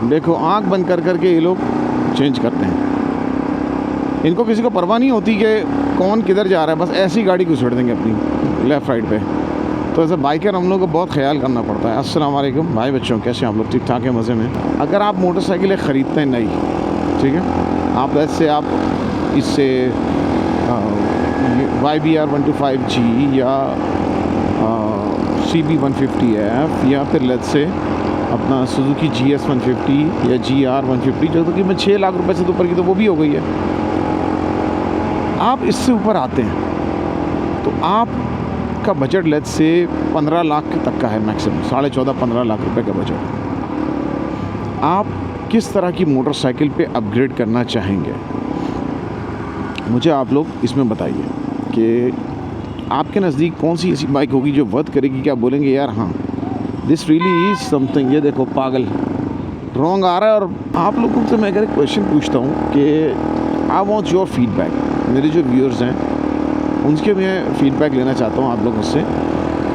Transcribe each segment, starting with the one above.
देखो आंख बंद कर कर के ये लोग चेंज करते हैं। इनको किसी को परवाह नहीं होती कि कौन किधर जा रहा है, बस ऐसी गाड़ी को छोड़ देंगे अपनी लेफ़्ट राइट पे। तो ऐसे बाइकर हम लोग को बहुत ख्याल करना पड़ता है। अस्सलाम वालेकुम भाई बच्चों, कैसे हैं आप लोग? ठीक ठाक है, मज़े में। अगर आप मोटरसाइकिलें ख़रीदते हैं नई, ठीक है, आप ऐसे आप इससे YBR 125G या CB 150F या फिर लेट्स से अपना सुजुकी GS 150 या GR 150, जो तो कीमत 6 लाख रुपए से तो ऊपर की तो वो भी हो गई है। आप इससे ऊपर आते हैं तो आपका बजट लेट्स से 15 लाख तक का है मैक्सिमम, 14.5-15 लाख रुपए का बजट। आप किस तरह की मोटरसाइकिल पे अपग्रेड करना चाहेंगे, मुझे आप लोग इसमें बताइए कि आपके नज़दीक कौन सी ऐसी बाइक होगी जो वर्थ करेगी कि आप बोलेंगे यार हाँ दिस रियली इज़ समथिंग। ये देखो पागल रॉन्ग आ रहा है। और आप लोगों से मैं अगर एक क्वेश्चन पूछता हूँ कि आई वांट योर फीडबैक, मेरे जो व्यूअर्स हैं उनके मैं फीडबैक लेना चाहता हूँ आप लोगों से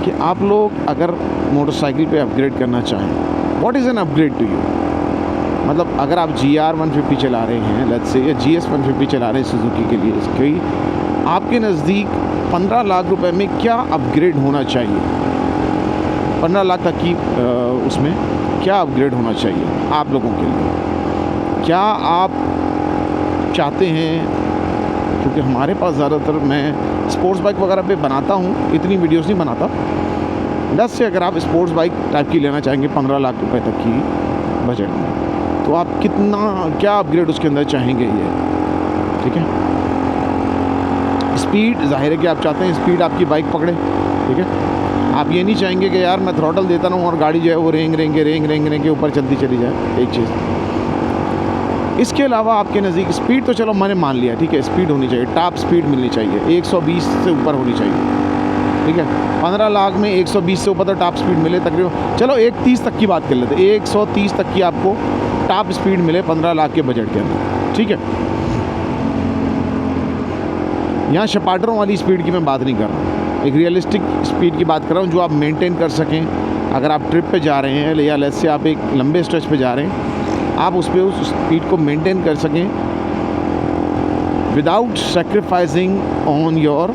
कि आप लोग अगर मोटरसाइकिल पे अपग्रेड करना चाहें, what is an upgrade to you? मतलब अगर आप GR 150 चला रहे हैं लेट्स से या GS 150 चला रहे हैं सुजुकी के लिए, इसकी आपके नज़दीक 15 लाख रुपए में क्या अपग्रेड होना चाहिए? 15 लाख तक की उसमें क्या अपग्रेड होना चाहिए आप लोगों के लिए? क्या आप चाहते हैं, क्योंकि हमारे पास ज़्यादातर मैं स्पोर्ट्स बाइक वगैरह पे बनाता हूँ, इतनी वीडियोस नहीं बनाता। 10 से अगर आप स्पोर्ट्स बाइक टाइप की लेना चाहेंगे 15 लाख रुपए तक की बजट में, तो आप कितना क्या अपग्रेड उसके अंदर चाहेंगे ये? ठीक है, स्पीड जाहिर है कि आप चाहते हैं स्पीड आपकी बाइक पकड़े, ठीक है। आप ये नहीं चाहेंगे कि यार मैं थ्रॉटल देता रहूँ और गाड़ी जो है वो रेंग के ऊपर चलती चली जाए, एक चीज़। इसके अलावा आपके नज़दीक स्पीड तो चलो मैंने मान लिया, ठीक है, स्पीड होनी चाहिए, टॉप स्पीड मिलनी चाहिए, 120 से ऊपर होनी चाहिए, ठीक है। 15 लाख में 120 से ऊपर तो टॉप स्पीड मिले तकरीबन। चलो 130 तक की बात कर लेते, 130 तक की आपको टॉप स्पीड मिले 15 लाख के बजट के अंदर, ठीक है। यहाँ शपाटरों वाली स्पीड की मैं बात नहीं कर रहा हूँ, एक रियलिस्टिक स्पीड की बात कर रहा हूँ जो आप मेंटेन कर सकें। अगर आप ट्रिप पे जा रहे हैं या लेट्स से आप एक लंबे स्ट्रेच पे जा रहे हैं, आप उस पर उस स्पीड को मेंटेन कर सकें without sacrificing on your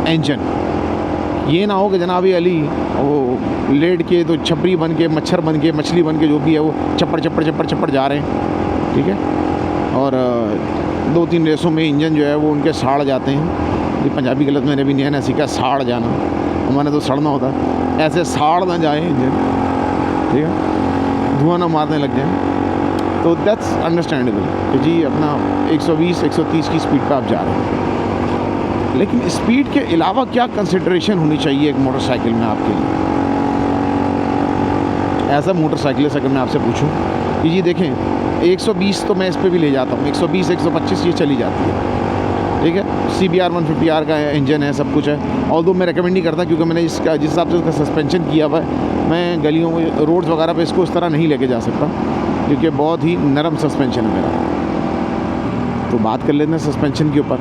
engine. ये ना हो कि जनाब अली वो लेट के तो छपरी बन के, मच्छर बन के, मछली बन के, जो भी है वो चप्पड़ जा रहे हैं, ठीक है। और 2-3 रेसों में इंजन जो है वो उनके साड़ जाते हैं। ये पंजाबी गलत मैंने भी नया सीखा, साड़ जाना, हमारे तो सड़ना होता है, ऐसे साड़ ना जाए इंजन, ठीक है, धुआं ना मारने लग जाए। तो दैट्स अंडरस्टैंडेबल कि जी अपना 120-130 की स्पीड पर आप जा रहे हैं। लेकिन स्पीड के अलावा क्या कंसिडरेशन होनी चाहिए एक मोटरसाइकिल में आपके लिए? ऐसा मोटरसाइकिलिस्ट अगर मैं आपसे पूछूं कि जी देखें 120 तो मैं इस पर भी ले जाता हूँ, 120-125 ये चली जाती है, ठीक है। CBR 150R का इंजन है, सब कुछ है। ऑल्दो मैं रेकमेंड नहीं करता क्योंकि मैंने इसका जिस हिसाब से उसका सस्पेंशन किया हुआ है, मैं गलियों में रोड्स वगैरह पे इसको इस तरह नहीं लेके जा सकता क्योंकि बहुत ही नरम सस्पेंशन है मेरा। तो बात कर लेते हैं सस्पेंशन के ऊपर।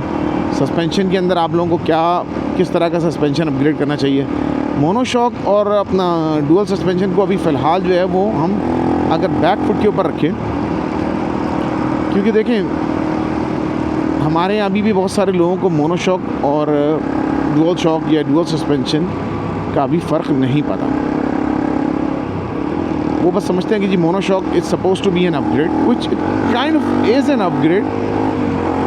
सस्पेंशन के अंदर आप लोगों को क्या किस तरह का सस्पेंशन अपग्रेड करना चाहिए? मोनोशॉक और अपना डुअल सस्पेंशन को अभी फ़िलहाल जो है वो हम अगर बैक फुट के ऊपर रखें, क्योंकि देखें हमारे यहाँ अभी भी बहुत सारे लोगों को मोनोशॉक और डुअल शॉक या डुअल सस्पेंशन का भी फ़र्क नहीं पता। वो बस समझते हैं कि जी monoshock is suppose to be an upgrade, which kind of is an upgrade,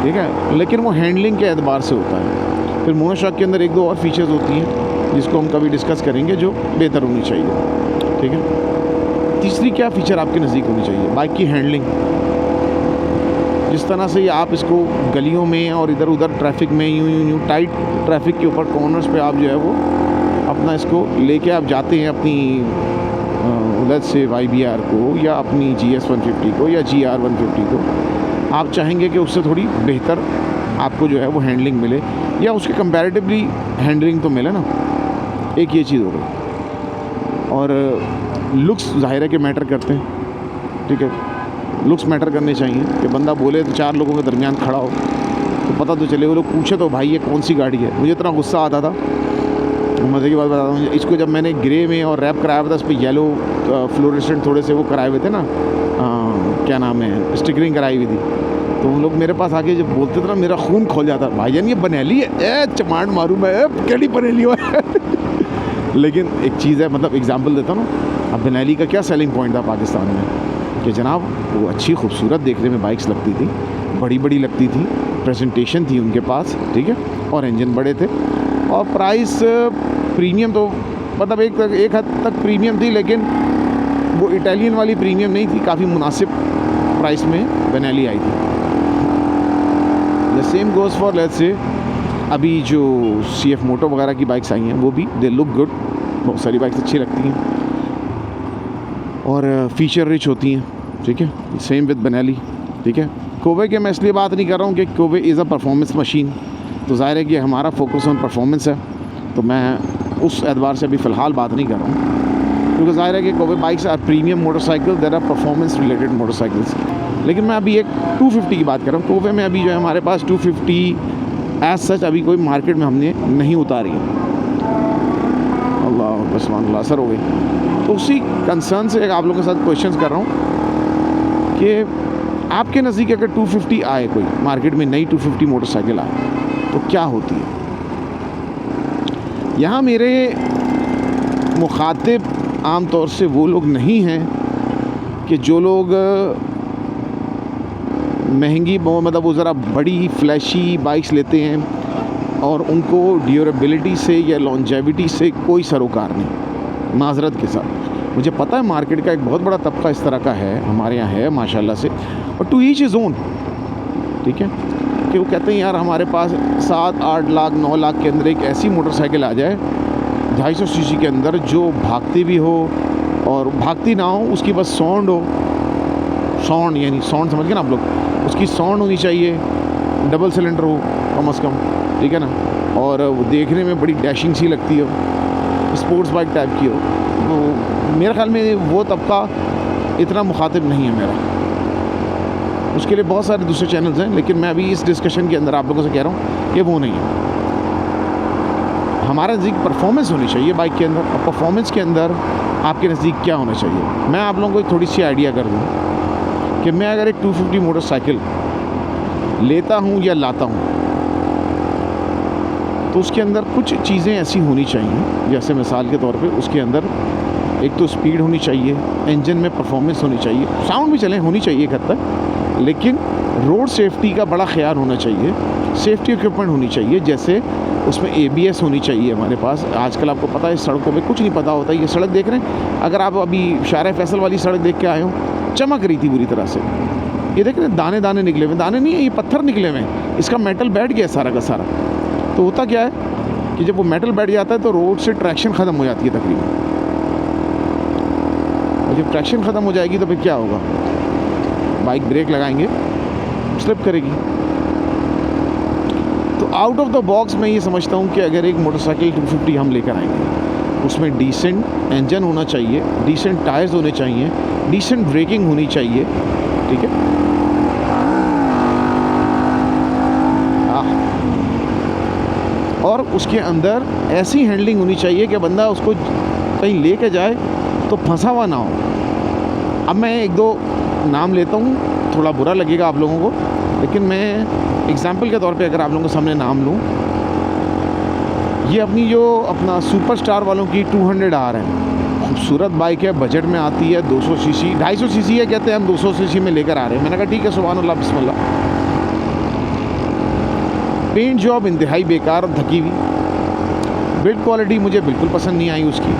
ठीक है, लेकिन वो हैंडलिंग के एतबार से होता है। फिर मोनोशॉक के अंदर 1-2 और फीचर्स होती हैं जिसको हम कभी डिस्कस करेंगे जो बेहतर होनी चाहिए, ठीक है। तीसरी क्या फ़ीचर आपके नज़दीक होनी चाहिए? बाइक की हैंडलिंग। जिस तरह से आप इसको गलियों में और इधर उधर ट्रैफिक में यूँ टाइट ट्रैफिक के ऊपर कॉर्नर्स पे आप जो है वो अपना इसको लेके आप जाते हैं अपनी लेट्स से YBR को या अपनी GS 150 को या GR 150 को, आप चाहेंगे कि उससे थोड़ी बेहतर आपको जो है वो हैंडलिंग मिले या उसके कंपैरेटिवली हैंडलिंग तो मिले ना, एक ये चीज़ हो गई। और लुक्स ज़ाहिर है कि मैटर करते हैं, ठीक है, लुक्स मैटर करने चाहिए कि बंदा बोले तो 4 लोगों के दरमियान खड़ा हो तो पता तो चले, वो लोग पूछे तो भाई ये कौन सी गाड़ी है। मुझे इतना गुस्सा आता था, मज़े की बात बताता हूँ, इसको जब मैंने ग्रे में और रैप कराया था, उस पर येलो फ्लोरेसेंट थोड़े से वो कराए हुए थे ना क्या नाम है, स्टिकरिंग कराई हुई थी। तो वो लोग मेरे पास आके जब बोलते थे ना, मेरा खून खोल जाता, भाईजान ये बनेली है, चमाट मारूँ मैं, कैडी बनेली हो लेकिन एक चीज़ है, मतलब एग्जांपल देता हूँ ना, अब बनेली का क्या सेलिंग पॉइंट था पाकिस्तान में कि जनाब वो अच्छी खूबसूरत देखने में बाइक्स लगती थी, बड़ी बड़ी लगती थी, प्रेजेंटेशन थी उनके पास, ठीक है, और इंजन बड़े थे, और प्राइस प्रीमियम तो मतलब एक हद तक प्रीमियम थी, लेकिन वो इटालियन वाली प्रीमियम नहीं थी, काफ़ी मुनासिब प्राइस में बेनेली आई थी। The same goes for let's say अभी जो CF मोटो वगैरह की बाइक्स आई हैं, वो भी दे लुक गुड, बहुत सारी बाइक्स अच्छी लगती हैं और फीचर रिच होती हैं, ठीक है। सेम विद बेनेली, ठीक है। कोवे के मैं इसलिए बात नहीं कर रहा हूँ कि कोवे इज़ अ परफॉर्मेंस मशीन, तो ज़ाहिर है कि हमारा फोकस ऑन परफॉर्मेंस है, तो मैं उस एतबार से अभी फ़िलहाल बात नहीं कर रहा हूँ, क्योंकि ज़ाहिर है कि Kove bikes are premium motorcycle, there are performance related motorcycles. लेकिन मैं अभी एक 250 की बात कर रहा हूँ। कोवे में अभी जो है हमारे पास 250 एज सच अभी कोई मार्केट में हमने नहीं उतारी है। अल्लाह बसमान अल्लाह असर हो गई। तो उसी कंसर्न से आप लोगों के साथ क्वेश्चंस कर रहा हूँ कि आपके नज़दीक अगर 250 आए, कोई मार्केट में नई 250 मोटरसाइकिल आए, तो क्या होती है। यहाँ मेरे मुखातिब आम तौर से वो लोग नहीं हैं कि जो लोग महंगी मतलब वो ज़रा बड़ी फ्लैशी बाइक्स लेते हैं और उनको ड्यूरेबिलिटी से या लॉन्जेविटी से कोई सरोकार नहीं। माजरत के साथ मुझे पता है मार्केट का एक बहुत बड़ा तबका इस तरह का है, हमारे यहाँ है माशाल्लाह से, और टू ईच इज़ ओन, ठीक है, कि वो कहते हैं यार हमारे पास 7-8 लाख 9 लाख के अंदर एक ऐसी मोटरसाइकिल आ जाए 250 सीसी के अंदर, जो भागती भी हो और भागती ना हो, उसकी बस साउंड हो, साउंड यानी साउंड समझ गए ना आप लोग, उसकी साउंड होनी चाहिए, डबल सिलेंडर हो कम से कम, ठीक है ना, और वो देखने में बड़ी डैशिंग सी लगती हो, स्पोर्ट्स बाइक टाइप की हो। तो मेरे ख्याल में वो तबका इतना मुखातिब नहीं है मेरा, उसके लिए बहुत सारे दूसरे चैनल्स हैं, लेकिन मैं अभी इस डिस्कशन के अंदर आप लोगों से कह रहा हूँ कि वो नहीं है। हमारे नज़दीक परफॉर्मेंस होनी चाहिए बाइक के अंदर, और परफॉर्मेंस के अंदर आपके नज़दीक क्या होना चाहिए। मैं आप लोगों को थोड़ी सी आइडिया कर दूँ कि मैं अगर एक 250 मोटरसाइकिल लेता हूँ या लाता हूँ, तो उसके अंदर कुछ चीज़ें ऐसी होनी चाहिए, जैसे मिसाल के तौर पे उसके अंदर एक तो स्पीड होनी चाहिए, इंजन में परफॉर्मेंस होनी चाहिए, साउंड भी चले होनी चाहिए एक हद तक, लेकिन रोड सेफ्टी का बड़ा ख्याल होना चाहिए, सेफ्टी इक्विपमेंट होनी चाहिए, जैसे उसमें ABS होनी चाहिए हमारे पास। आजकल आपको पता है सड़कों पे कुछ नहीं पता होता। ये सड़क देख रहे हैं, अगर आप अभी शारा फैसल वाली सड़क देख के आए हो, चमक रही थी बुरी तरह से, ये देख रहे हैं दाने दाने निकले हुए, दाने नहीं है ये पत्थर निकले हुए हैं, इसका मेटल बैठ गया सारा का सारा। तो होता क्या है कि जब वो मेटल बैठ जाता है तो रोड से ट्रैक्शन ख़त्म हो जाती है तकरीबन, और जब ट्रैक्शन ख़त्म हो जाएगी तो फिर क्या होगा, बाइक ब्रेक लगाएंगे स्लिप करेगी। तो आउट ऑफ द बॉक्स मैं ये समझता हूँ कि अगर एक मोटरसाइकिल 250 हम लेकर आएंगे, उसमें डिसेंट इंजन होना चाहिए, डिसेंट टायर्स होने चाहिए, डिसेंट ब्रेकिंग होनी चाहिए, ठीक है, और उसके अंदर ऐसी हैंडलिंग होनी चाहिए कि बंदा उसको कहीं लेके जाए तो फंसा हुआ ना हो। अब मैं एक दो नाम लेता हूँ, थोड़ा बुरा लगेगा आप लोगों को, लेकिन मैं एग्जाम्पल के तौर पे अगर आप लोगों के सामने नाम लूँ, ये अपनी जो अपना सुपरस्टार वालों की 200 आर है, खूबसूरत बाइक है, बजट में आती है, 200 सीसी 250 सीसी है, कहते हैं हम 200 सीसी में लेकर आ रहे हैं। मैंने कहा ठीक है, सुभान अल्लाह बिस्मिल्लाह। पेंट जॉब इंतहाई बेकार और धकी हुई, बिल्ड क्वालिटी मुझे बिल्कुल पसंद नहीं आई उसकी,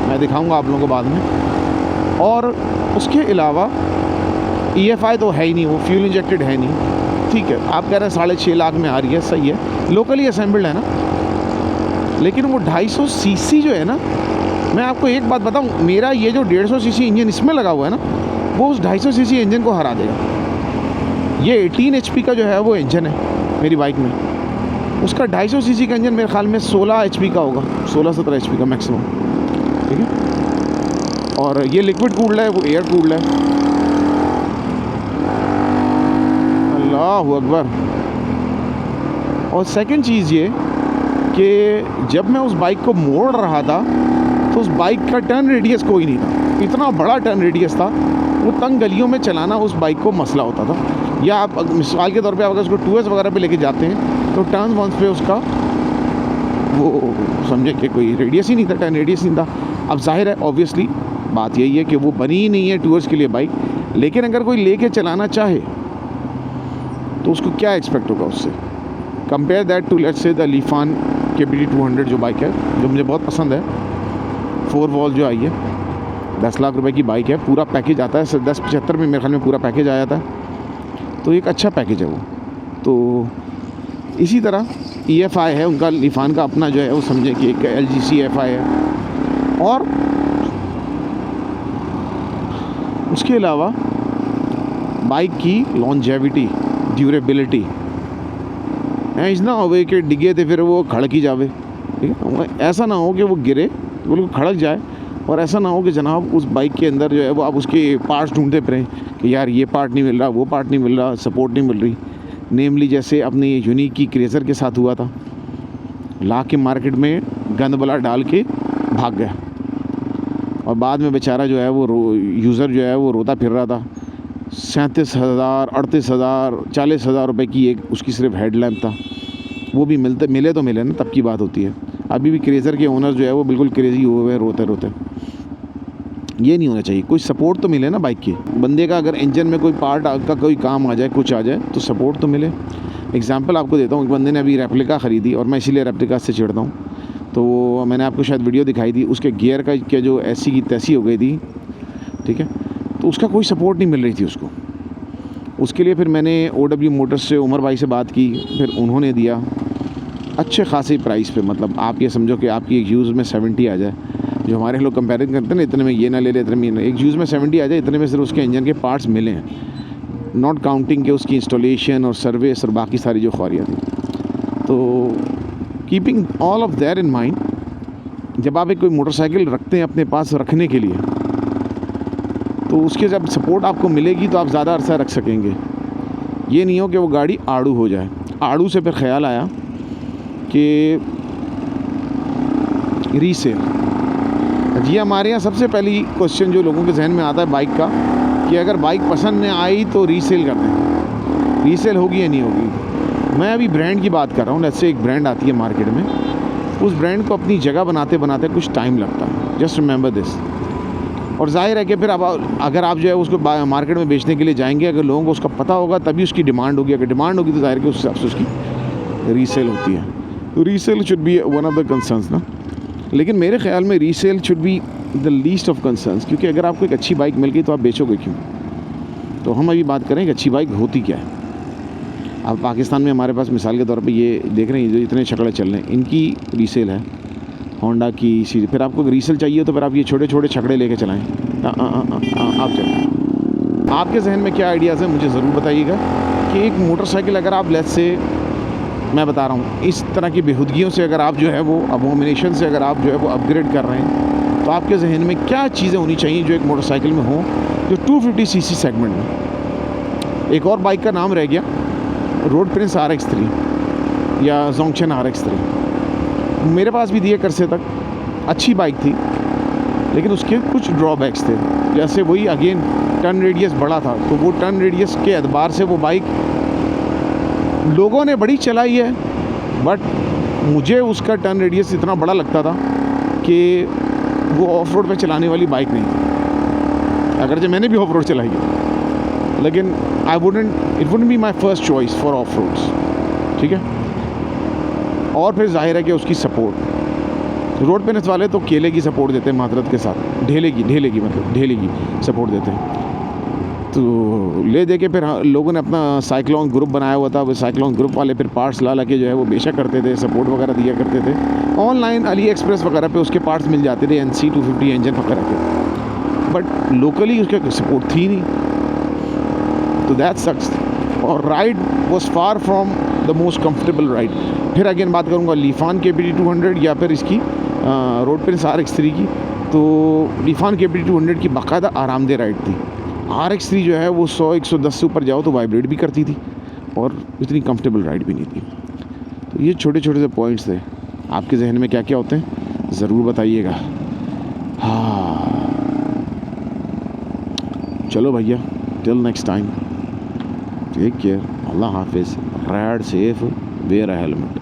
मैं दिखाऊंगा आप लोगों को बाद में। और उसके अलावा EFI तो है ही नहीं, वो फ्यूल इंजेक्टेड है नहीं, ठीक है, आप कह रहे हैं 6.5 लाख में आ रही है, सही है, लोकली असेंबल्ड है ना, लेकिन वो 250 सीसी जो है ना, मैं आपको एक बात बताऊं, मेरा ये जो 150 सीसी इंजन इसमें लगा हुआ है ना, वो उस 250 सीसी इंजन को हरा देगा। ये 18 HP का जो है वो इंजन है मेरी बाइक में, उसका 250 सीसी का इंजन मेरे ख्याल में 16 HP का होगा, 16-17 HP का मैक्सिमम, ठीक है। और ये लिक्विड कूल्ड है, वो एयर कूल्ड है। अल्लाहु अकबर। और सेकंड चीज़ ये कि जब मैं उस बाइक को मोड़ रहा था तो उस बाइक का टर्न रेडियस कोई नहीं था, इतना बड़ा टर्न रेडियस था, वो तंग गलियों में चलाना उस बाइक को मसला होता था। या आप मिसाल के तौर पे अगर उसको 2S वगैरह पे लेके जाते हैं तो टर्न वंस पे उसका वो समझे कि कोई रेडियस ही नहीं था, टर्न रेडियस नहीं था। अब जाहिर है ऑब्वियसली बात यही है कि वो बनी ही नहीं है 2S के लिए बाइक, लेकिन अगर कोई लेके चलाना चाहे तो उसको क्या एक्सपेक्ट होगा उससे। Compare that to let's say the Lifan KBT 200 जो बाइक है, जो मुझे बहुत पसंद है, 4 वॉल जो आई है, 10 लाख रुपए की बाइक है, पूरा पैकेज आता है 1075 में मेरे ख्याल में पूरा पैकेज आया था, तो एक अच्छा पैकेज है वो। तो इसी तरह EFI है उनका, लीफान का अपना जो है वो समझे कि एक LGC EFI है। और उसके अलावा बाइक की लॉन्जेविटी, ड्यूरेबिलिटी ऐसा ना हो कि डिगे थे फिर वो खड़की जावे, ठीक है, ऐसा ना हो कि वो गिरे बिल्कुल खड़क जाए, और ऐसा ना हो कि जनाब उस बाइक के अंदर जो है वो आप उसके पार्ट्स ढूंढते फिरें कि यार ये पार्ट नहीं मिल रहा, वो पार्ट नहीं मिल रहा, सपोर्ट नहीं मिल रही। नेमली जैसे अपनी यूनिक की क्रेज़र के साथ हुआ था, ला के मार्केट में गंद बला डाल के भाग गया, और बाद में बेचारा जो है वो यूज़र जो है वो रोता फिर रहा था। 37,000, 38,000, 40,000 रुपये की एक उसकी सिर्फ हेडलैम्प था। वो भी मिले तो मिले ना, तब की बात होती है। अभी भी क्रेज़र के ओनर जो है वो बिल्कुल क्रेज़ी हुए हुए रोते रोते। ये नहीं होना चाहिए, कोई सपोर्ट तो मिले ना बाइक के बंदे का। अगर इंजन में कोई पार्ट का कोई काम आ जाए, कुछ आ जाए, तो सपोर्ट तो मिले। एग्जांपल आपको देता हूँ, एक बंदे ने अभी रेप्लिका ख़रीदी, और मैं इसीलिए रेप्लिका से चिढ़ता हूँ। तो मैंने आपको शायद वीडियो दिखाई थी, उसके गियर का जो ऐसी की तैसी हो गई थी, ठीक है, तो उसका कोई सपोर्ट नहीं मिल रही थी उसको। उसके लिए फिर मैंने OW मोटर्स से उमर भाई से बात की, फिर उन्होंने दिया अच्छे खासे प्राइस पे। मतलब आप ये समझो कि आपकी एक यूज़ में 70 आ जाए, जो हमारे लोग कंपेरिजन करते हैं ना, इतने में ये ना ले ले, इतने में ना, एक यूज़ में 70 आ जाए, इतने में सिर्फ उसके इंजन के पार्ट्स मिले हैं, नॉट काउंटिंग के उसकी इंस्टॉलेशन और सर्विस और बाकी सारी जो ख्वारियाँ थी। तो keeping all of that in mind, जब आप एक कोई मोटरसाइकिल रखते हैं अपने पास रखने के लिए, तो उसके जब सपोर्ट आपको मिलेगी तो आप ज़्यादा अरसा रख सकेंगे। ये नहीं हो कि वो गाड़ी आड़ू हो जाए। आड़ू से फिर ख्याल आया कि रीसेल। जी, हमारे यहाँ सबसे पहली क्वेश्चन जो लोगों के जहन में आता है बाइक का, कि अगर बाइक पसंद नहीं आई तो रीसेल कर दें। रीसेल होगी या नहीं होगी। मैं अभी ब्रांड की बात कर रहा हूँ। जैसे एक ब्रांड आती है मार्केट में, उस ब्रांड को अपनी जगह बनाते बनाते कुछ टाइम लगता है। Just remember this. और जाहिर है कि फिर अब अगर आप जो है उसको मार्केट में बेचने के लिए जाएंगे, अगर लोगों को उसका पता होगा तभी उसकी डिमांड होगी। अगर डिमांड होगी तो जाहिर है उस हिसाब से उसकी रीसेल होती है। तो resale should be one of the concerns ना। लेकिन मेरे ख्याल में resale should be the least of concerns, क्योंकि अगर आपको एक अच्छी बाइक मिल गई तो आप बेचोगे क्यों। तो हम अभी बात करें कि अच्छी बाइक होती क्या है। अब पाकिस्तान में हमारे पास मिसाल के तौर पे ये देख रहे हैं, जो इतने छकड़े चल रहे हैं, इनकी रीसेल है होंडा की सी। फिर आपको रीसेल चाहिए तो फिर आप ये छोटे छोटे छकड़े लेके चलाएँ। आप चलें। आपके जहन में क्या आइडियाज़ हैं मुझे ज़रूर बताइएगा कि एक मोटरसाइकिल अगर आप लेट्स से, मैं बता रहा हूँ, इस तरह की बेहुदगियों से अगर आप जो है वो अबोमिनेशन से अगर आप जो है वो अपग्रेड कर रहे हैं, तो आपके जहन में क्या चीज़ें होनी चाहिए जो एक मोटरसाइकिल में हो, जो 250 सीसी सेगमेंट में। एक और बाइक का नाम रह गया, रोड प्रिंस RX3 या जोंगशन RX3 मेरे पास भी दिए करसे तक। अच्छी बाइक थी, लेकिन उसके कुछ ड्रॉबैक्स थे। जैसे वही अगेन टर्न रेडियस बड़ा था, तो वो टर्न रेडियस के एतबार से वो बाइक लोगों ने बड़ी चलाई है, बट मुझे उसका टर्न रेडियस इतना बड़ा लगता था कि वो ऑफ रोड पे चलाने वाली बाइक नहीं थी। अगरचे मैंने भी ऑफ रोड चलाई है, लेकिन it wouldn't be my first choice for off roads, ठीक है। और फिर जाहिर है कि उसकी सपोर्ट, रोड पे नच वाले तो केले की सपोर्ट देते हैं मादरत के साथ, ढेले की सपोर्ट देते हैं। तो ले दे के फिर लोगों ने अपना साइक्लोन ग्रुप बनाया हुआ था। वो साइक्लोन ग्रुप वाले फिर पार्ट्स ला के जो है वो बेचा करते थे, सपोर्ट वगैरह दिया करते थे। ऑनलाइन AliExpress वगैरह पे उसके पार्ट्स मिल जाते थे, NC 250 इंजन वगैरह के, बट लोकली उसका सपोर्ट थी नहीं। तो दैट सक्स। और ride was far from the most comfortable ride. फिर अगेन बात करूँगा लीफान KBT 200 या फिर इसकी रोड प्रिंस RX3 की। तो लीफान KBT 200 की बाकायदा आरामदेह राइड थी। RX3 जो है वो 100-110 से ऊपर जाओ तो वाइब्रेट भी करती थी, और इतनी कंफर्टेबल राइड भी नहीं थी। तो ये छोटे छोटे से पॉइंट्स थे। आपके जहन में क्या क्या होते हैं ज़रूर बताइएगा। हाँ, चलो भैया, till next time, take care, अल्लाह हाफिज़, ride safe, wear a helmet.